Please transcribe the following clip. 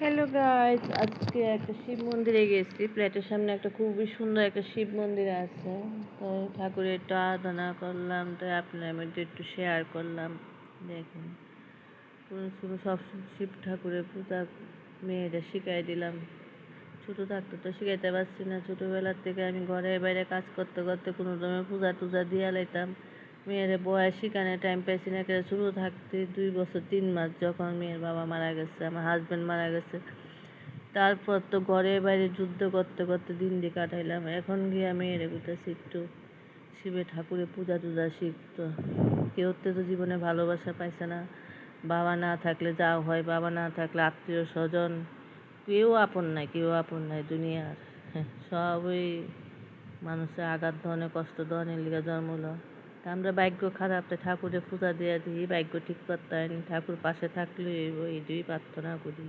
Hello guys, আজকে একটা শিব মন্দিরে গেছি। প্লেটের সামনে একটা খুবই সুন্দর একটা শিব মন্দির আছে। তো ঠাকুরের একটু আরাধনা করলাম, তাই আপনার মধ্যে একটু শেয়ার করলাম। দেখুন, পুরো শুরু সব শিব ঠাকুরের পূজা মেয়েদের শিখাই দিলাম। ছোটো থাকতে তো শিখাইতে পারছি না। ছোটোবেলার থেকে আমি ঘরে বাইরে কাজ করতে করতে কোনো রকমের পূজা টুজা দিয়া লাইতাম। মেয়ের বয়স শিখানে টাইম পাইছি না। শুরু থাকতে 2 বছর 3 মাস যখন মেয়ের বাবা মারা গেছে, আমার হাজব্যান্ড মারা গেছে, তারপর তো ঘরে বাইরে যুদ্ধ করতে করতে দিন দিয়ে কাটাইলাম। এখন গিয়ে মেয়েরে বুঝতেছি একটু শিবের ঠাকুরের পূজা টুজা শিখতো। কেউ তো জীবনে ভালোবাসা পাইছে না। বাবা না থাকলে যাও হয়, বাবা না থাকলে আত্মীয় স্বজন কেউ আপন নাই, কেউ আপন নাই দুনিয়ার। সবই মানুষের আঘাত ধরনের কষ্ট ধরনের লিগে জন্ম হলো। আমরা ভাগ্য খারাপ, তো ঠাকুরের পূজা দিয়ে দিই, ভাগ্য ঠিক করতে হয়নি। ঠাকুর পাশে থাকলে এই দুই প্রার্থনা করি।